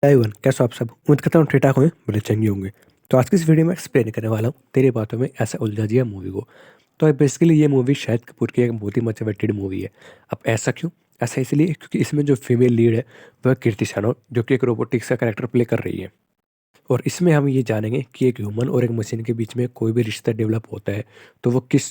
Hi everyone, कैसे हो आप सब। उम्मीद करता हूँ ठीक ठाक होंगे, बड़े चंगे होंगे। तो आज की इस वीडियो में एक्सप्लेन करने वाला हूँ तेरी बातों में ऐसा उलझा दिया मूवी को। तो बेसिकली ये मूवी शाहिद कपूर की एक बहुत ही मोटिवेटेड मूवी है। अब ऐसा क्यों? ऐसा इसलिए क्योंकि इसमें जो फीमेल लीड है वह कीर्ति सानोर, जो कि एक रोबोटिक्स का कैरेक्टर प्ले कर रही है। और इसमें हम ये जानेंगे कि एक ह्यूमन और एक मशीन के बीच में कोई भी रिश्ता डेवलप होता है तो वो किस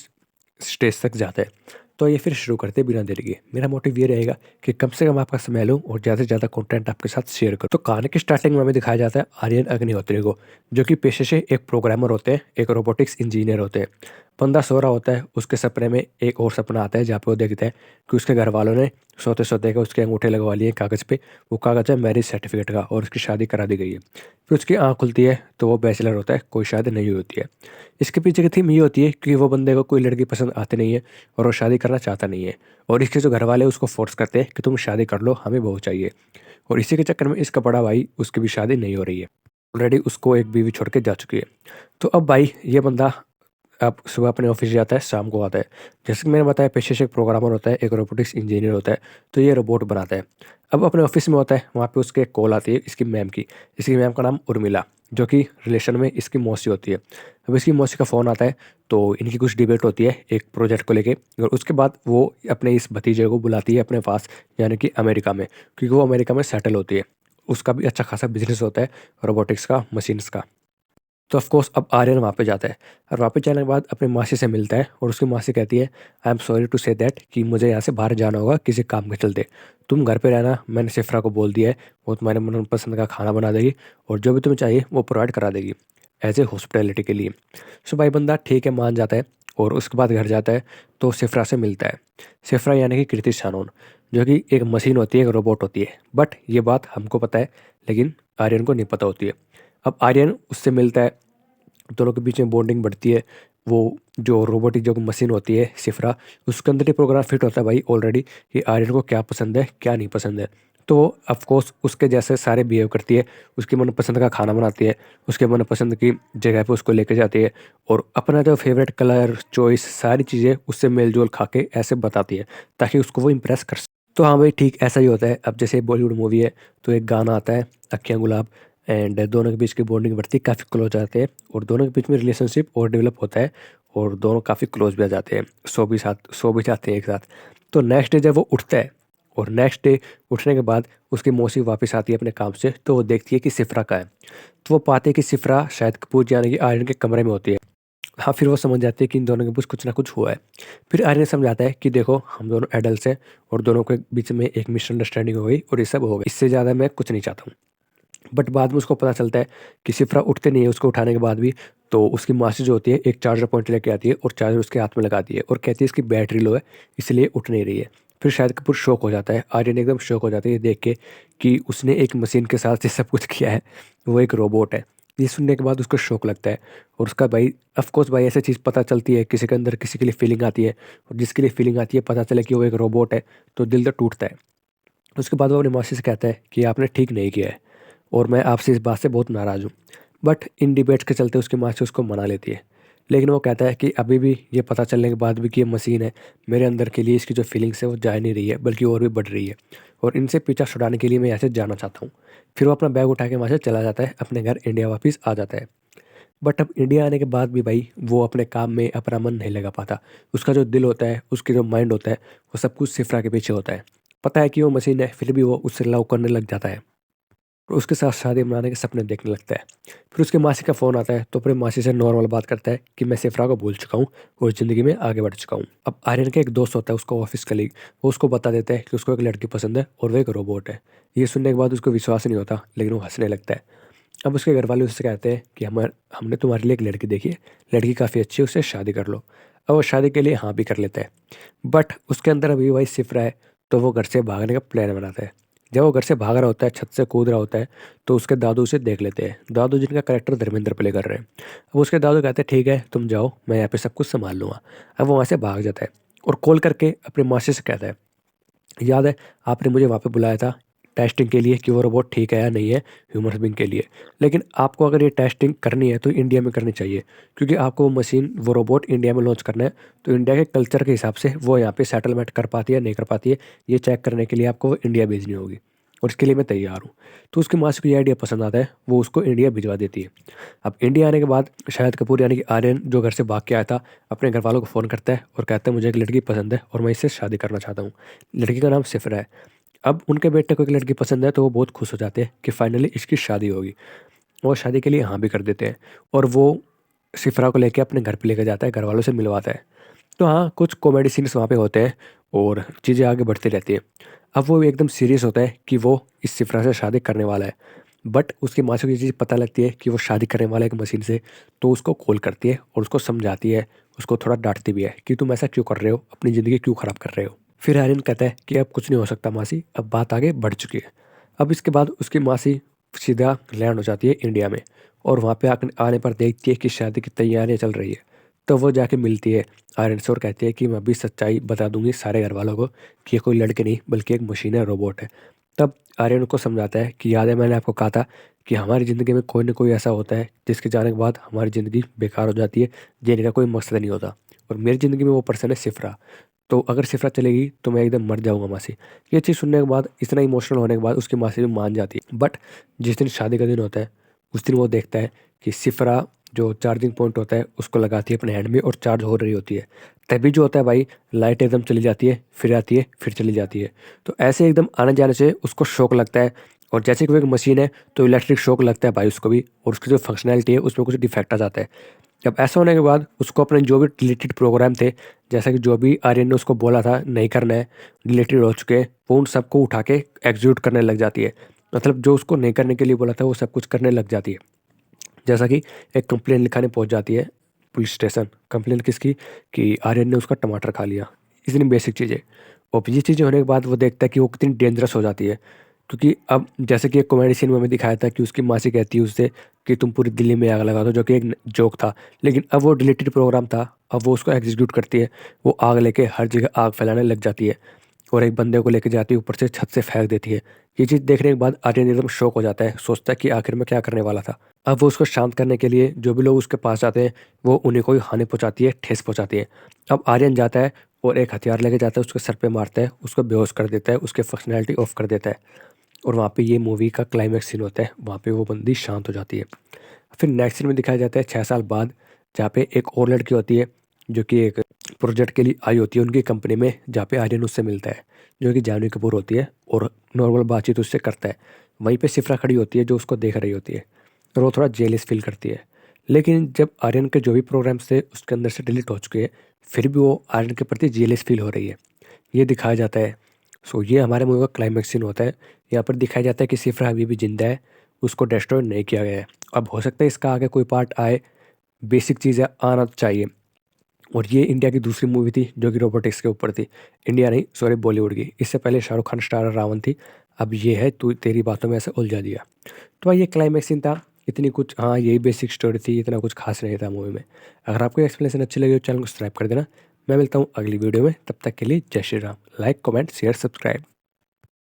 स्टेज तक जाता है। तो ये फिर शुरू करते हैं बिना देरी के। मेरा मोटिव ये रहेगा कि कम से कम आपका समय लूँ और ज़्यादा से ज़्यादा कंटेंट आपके साथ शेयर करूँ। तो कहानी की स्टार्टिंग में हमें दिखाया जाता है आर्यन अग्निहोत्री को, जो कि पेशे से एक प्रोग्रामर होते हैं, एक रोबोटिक्स इंजीनियर होते हैं। बंदा सो रहा होता है, उसके सपने में एक और सपना आता है जहाँ पे वो देखता है कि उसके घर वालों ने सोते सोते का उसके अंगूठे लगवा लिए कागज़ पे। वो कागज़ है मैरिज सर्टिफिकेट का और उसकी शादी करा दी गई है। फिर उसकी आँख खुलती है तो वो बैचलर होता है, कोई शादी नहीं होती है। इसके पीछे की थीम ये होती है कि वो बंदे को कोई लड़की पसंद आती नहीं है और वो शादी करना चाहता नहीं है। और इसके जो घर वाले उसको फोर्स करते हैं कि तुम शादी कर लो, हमें बहू चाहिए। और इसी के चक्कर में इसका बड़ा भाई, उसकी भी शादी नहीं हो रही है। ऑलरेडी उसको एक बीवी छोड़ के जा चुकी है। तो अब भाई ये बंदा अब सुबह अपने ऑफिस जाता है, शाम को आता है। जैसे कि मैंने बताया पेशे से एक प्रोग्रामर होता है, एक रोबोटिक्स इंजीनियर होता है। तो ये रोबोट बनाता है। अब अपने ऑफिस में होता है, वहाँ पे उसके एक कॉल आती है इसकी मैम की। इसकी मैम का नाम उर्मिला, जो कि रिलेशन में इसकी मौसी होती है। अब इसकी मौसी का फ़ोन आता है तो इनकी कुछ डिबेट होती है एक प्रोजेक्ट को लेके। और उसके बाद वो अपने इस भतीजे को बुलाती है अपने पास, यानी कि अमेरिका में, क्योंकि वो अमेरिका में सेटल होती है। उसका भी अच्छा खासा बिजनेस होता है रोबोटिक्स का, मशीन्स का। तो ऑफ कोर्स अब आर्यन वहाँ पे जाता है और वहाँ पे जाने के बाद अपनी मासी से मिलता है और उसकी मासी कहती है I am sorry to say that कि मुझे यहाँ से बाहर जाना होगा किसी काम के चलते। तुम घर पे रहना, मैंने सिफ्रा को बोल दिया है, वो तुम्हारे मनपसंद का खाना बना देगी और जो भी तुम्हें चाहिए वो प्रोवाइड करा देगी एज ए हॉस्पिटैलिटी के लिए। सो भाई बंदा ठीक है, मान जाता है। और उसके बाद घर जाता है तो सिफ्रा से मिलता है। सिफ्रा यानी कि कीर्ति शानोन, जो कि एक मशीन होती है, एक रोबोट होती है। बट ये बात हमको पता है लेकिन आर्यन को नहीं पता होती है। अब आर्यन उससे मिलता है, दोनों के बीच में बॉन्डिंग बढ़ती है। वो जो रोबोटिक जो मशीन होती है सिफ्रा, उसके अंदर ही प्रोग्राम फिट होता है भाई ऑलरेडी कि आर्यन को क्या पसंद है क्या नहीं पसंद है। तो वो ऑफकोर्स उसके जैसे सारे बिहेव करती है, उसकी मनपसंद का खाना बनाती है, उसके मनपसंद की जगह पे उसको लेके जाती है और अपना जो फेवरेट कलर चॉइस सारी चीज़ें उससे मेल जोल खा के ऐसे बताती है ताकि उसको वो इम्प्रेस कर सके। तो हाँ भाई ठीक ऐसा ही होता है। अब जैसे बॉलीवुड मूवी है तो एक गाना आता है अखियाँ गुलाब, एंड दोनों के बीच की बॉन्डिंग बढ़ती है, काफ़ी क्लोज आते हैं और दोनों के बीच में रिलेशनशिप और डेवलप होता है और दोनों काफ़ी क्लोज भी आ जाते हैं, सो भी जाते हैं एक साथ। तो नेक्स्ट डे जब वो उठता है और नेक्स्ट डे उठने के बाद उसकी मौसी वापस आती है अपने काम से, तो वो देखती है कि सिफ्रा का है। तो वो पाते हैं कि सिफ्रा शायद कपूर यानी कि आर्यन के कमरे में होती है। हाँ, फिर वो समझ जाते हैं कि इन दोनों के बीच कुछ ना कुछ हुआ है। फिर आर्यन समझाता है कि देखो हम दोनों एडल्ट हैं और दोनों के बीच में एक मिसअंडरस्टैंडिंग हो गई और ये सब हो गया, इससे ज़्यादा मैं कुछ नहीं चाहता हूँ। बट बाद में उसको पता चलता है कि सिफ्रा उठते नहीं है उसको उठाने के बाद भी। तो उसकी मासी जो होती है एक चार्जर पॉइंट लेके आती है और चार्जर उसके हाथ में लगाती है और कहती है इसकी बैटरी लो है इसलिए उठ नहीं रही है। फिर शायद कपूर शौक हो जाता है, आर्यन एकदम शौक हो जाता है ये देख के कि उसने एक मशीन के साथ ये सब कुछ किया है, वो एक रोबोट है। ये सुनने के बाद उसको शौक लगता है और उसका भाई ऑफकोर्स भाई ऐसी चीज़ पता चलती है, किसी के अंदर किसी के लिए फीलिंग आती है और जिसके लिए फीलिंग आती है पता चले कि वो एक रोबोट है तो दिल तो टूटता है। उसके बाद वो अपनी मासी से कहता है कि आपने ठीक नहीं किया है और मैं आपसे इस बात से बहुत नाराज़ हूँ। बट इन डिबेट्स के चलते उसकी माँ से उसको मना लेती है। लेकिन वो कहता है कि अभी भी ये पता चलने के बाद भी कि ये मशीन है, मेरे अंदर के लिए इसकी जो फीलिंग्स है वो जा नहीं रही है बल्कि और भी बढ़ रही है और इनसे पीछा छुड़ाने के लिए मैं यहाँ से जाना चाहता हूँ। फिर वो अपना बैग उठा के वहाँ से चला जाता है, अपने घर इंडिया वापस आ जाता है। बट अब इंडिया आने के बाद भी भाई वो अपने काम में अपना मन नहीं लगा पाता। उसका जो दिल होता है, उसकी जो माइंड होता है, वो सब कुछ सिफ्रा के पीछे होता है। पता है कि वो मशीन है फिर भी वो उससे लव करने लग जाता है और उसके साथ शादी मनाने के सपने देखने लगता है। फिर उसके मासी का फ़ोन आता है तो अपने मासी से नॉर्मल बात करता है कि मैं सिफ्रा को भूल चुका हूँ और ज़िंदगी में आगे बढ़ चुका हूँ। अब आर्यन का एक दोस्त होता है उसका ऑफिस कलीग, वो उसको बता देता है कि उसको एक लड़की पसंद है और वो एक रोबोट है। ये सुनने के बाद उसको विश्वास नहीं होता लेकिन वो हंसने लगता है। अब उसके घर वाले उससे कहते हैं कि हमने तुम्हारे लिए एक लड़की देखी है, लड़की काफ़ी अच्छी है, उससे शादी कर लो। अब वो शादी के लिए हाँ भी कर लेता है। बट उसके अंदर अभी वही सिफरा है, तो वो घर से भागने का प्लान बनाता है। जब वो घर से भाग रहा होता है, छत से कूद रहा होता है, तो उसके दादू उसे देख लेते हैं, दादू जिनका करेक्टर धर्मेंद्र प्ले कर रहे हैं। अब उसके दादू कहते हैं ठीक है तुम जाओ, मैं यहाँ पे सब कुछ संभाल लूँगा। अब वो वहाँ से भाग जाता है और कॉल करके अपनी मासी से कहता है याद है आपने मुझे वहाँ पे बुलाया था टेस्टिंग के लिए कि वो रोबोट ठीक है या नहीं है ह्यूमन बीइंग के लिए। लेकिन आपको अगर ये टेस्टिंग करनी है तो इंडिया में करनी चाहिए, क्योंकि आपको वो मशीन वो रोबोट इंडिया में लॉन्च करना है। तो इंडिया के कल्चर के हिसाब से वो यहाँ पे सेटलमेंट कर पाती है नहीं कर पाती है, ये चेक करने के लिए आपको वो इंडिया भेजनी होगी। और इसके लिए मैं तैयार हूँ। तो उसकी मासी को ये आइडिया पसंद आता है, वो उसको इंडिया भिजवा देती है। अब इंडिया आने के बाद शाहिद कपूर यानी कि आर्यन जो घर से भाग के आया था, अपने घर वालों को फ़ोन करता है और कहता है मुझे एक लड़की पसंद है और मैं इससे शादी करना चाहता हूँ। लड़की का नाम सिफरा है। अब उनके बेटे को एक लड़की पसंद है तो वो बहुत खुश हो जाते हैं कि फाइनली इसकी शादी होगी। वो शादी के लिए हाँ भी कर देते हैं और वो सिफरा को लेके अपने घर पे लेकर जाता है, घर वालों से मिलवाता है। तो हाँ, कुछ कॉमेडी सीन्स वहाँ पे होते हैं और चीज़ें आगे बढ़ती रहती हैं। अब वो एकदम सीरियस होता है कि वो इस सिफरा से शादी करने वाला है। बट उसकी माँ को ये चीज़ पता लगती है कि वो शादी करने वाला है एक मशीन से, तो उसको कॉल करती है और उसको समझाती है, उसको थोड़ा डाँटती भी है कि तुम ऐसा क्यों कर रहे हो? अपनी ज़िंदगी क्यों ख़राब कर रहे हो? फिर आर्यन कहता है कि अब कुछ नहीं हो सकता मासी, अब बात आगे बढ़ चुकी है। अब इसके बाद उसकी मासी सीधा लैंड हो जाती है इंडिया में और वहाँ पे आने पर देखती है कि शादी की तैयारियाँ चल रही है। तो वो जाके मिलती है आर्यन से और कहती है कि मैं अभी सच्चाई बता दूंगी सारे घर वालों को कि ये कोई लड़के नहीं बल्कि एक मशीन है, रोबोट है। तब आर्यन को समझाता है कि याद है मैंने आपको कहा था कि हमारी ज़िंदगी में कोई ना कोई ऐसा होता है जिसके जाने के बाद हमारी ज़िंदगी बेकार हो जाती है, जीने का कोई मकसद नहीं होता। और मेरी ज़िंदगी में वो पर्सन है सिफरा। तो अगर सिफरा चलेगी तो मैं एकदम मर जाऊंगा मासी। ये चीज़ सुनने के बाद, इतना इमोशनल होने के बाद उसकी मासी भी मान जाती है। बट जिस दिन शादी का दिन होता है उस दिन वो देखता है कि सिफरा जो चार्जिंग पॉइंट होता है उसको लगाती है अपने हैंड में और चार्ज हो रही होती है। तभी जो होता है भाई, लाइट एकदम चली जाती है, फिर आती है, फिर चली जाती है। तो ऐसे एकदम आने जाने से उसको शॉक लगता है और जैसे कि वो एक मशीन है तो इलेक्ट्रिक शॉक लगता है भाई उसको भी, और उसकी जो फंक्शनैलिटी है उसमें कुछ डिफेक्ट आ जाता है। अब ऐसा होने के बाद उसको अपने जो भी डिलीटेड प्रोग्राम थे, जैसा कि जो भी आर्यन ने उसको बोला था नहीं करना है, डिलीटेड हो चुके हैं, वो उन सबको उठा के एग्जीक्यूट करने लग जाती है। मतलब जो उसको नहीं करने के लिए बोला था वो सब कुछ करने लग जाती है। जैसा कि एक कंप्लेंट लिखाने पहुंच जाती है पुलिस स्टेशन। कंप्लेंट किसकी? कि आर्यन ने उसका टमाटर खा लिया। इतनी बेसिक चीज़ें। और ये चीज़ें होने के बाद वो देखता है कि वो कितनी डेंजरस हो जाती है, क्योंकि अब जैसे कि एक कॉमेडी सीन में हमें दिखाया था कि उसकी मासी कहती है उससे कि तुम पूरी दिल्ली में आग लगा दो, जो कि एक जोक था। लेकिन अब वो डिलीटेड प्रोग्राम था, अब वो उसको एग्जीक्यूट करती है। वो आग लेके हर जगह आग फैलाने लग जाती है और एक बंदे को लेके जाती है, ऊपर से छत से फेंक देती है। ये चीज़ देखने के बाद आर्यन एकदम शॉक हो जाता है, सोचता है कि आखिर में क्या करने वाला था। अब वो उसको शांत करने के लिए जो भी लोग उसके पास जाते हैं वो उन्हें कोई हानि पहुंचाती है, ठेस पहुंचाती है। अब आर्यन जाता है और एक हथियार लेके जाता है, उसके सर पे मारता है, उसको बेहोश कर देता है, उसके फंक्शनैलिटी ऑफ कर देता है। और वहाँ पे ये मूवी का क्लाइमैक्स सीन होता है, वहाँ पे वो बंदी शांत हो जाती है। फिर नेक्स्ट सीन में दिखाया जाता है 6 साल बाद, जहाँ पे एक और लड़की होती है जो कि एक प्रोजेक्ट के लिए आई होती है उनकी कंपनी में, जहाँ पे आर्यन उससे मिलता है, जो कि जानवी कपूर होती है और नॉर्मल बातचीत उससे करता है। वहीं पे सिफरा खड़ी होती है जो उसको देख रही होती है और वो थोड़ा जेलिस फील करती है। लेकिन जब आर्यन के जो भी प्रोग्राम्स थे उसके अंदर से डिलीट हो चुके हैं, फिर भी वो आर्यन के प्रति जेलिस फील हो रही है, ये दिखाया जाता है। सो ये हमारे मूवी का क्लाइमैक्स सीन होता है। यहाँ पर दिखाया जाता है कि सिफरा अभी भी जिंदा है, उसको डिस्ट्रॉय नहीं किया गया है। अब हो सकता है इसका आगे कोई पार्ट आए, बेसिक चीज़ें आना तो चाहिए। और ये इंडिया की दूसरी मूवी थी जो कि रोबोटिक्स के ऊपर थी। इंडिया नहीं, सॉरी, बॉलीवुड की। इससे पहले शाहरुख खान स्टारर रावण थी। अब ये है तू तेरी बातों में ऐसे उलझा दिया। तो ये क्लाइमैक्स सीन था। इतनी कुछ, हाँ, यही बेसिक स्टोरी थी, इतना कुछ खास नहीं था मूवी में। अगर आपको एक्सप्लेनेशन अच्छी लगी तो चैनल को सब्सक्राइब कर देना। मैं मिलता हूँ अगली वीडियो में, तब तक के लिए जय Shri Ram. Like, comment, share, subscribe.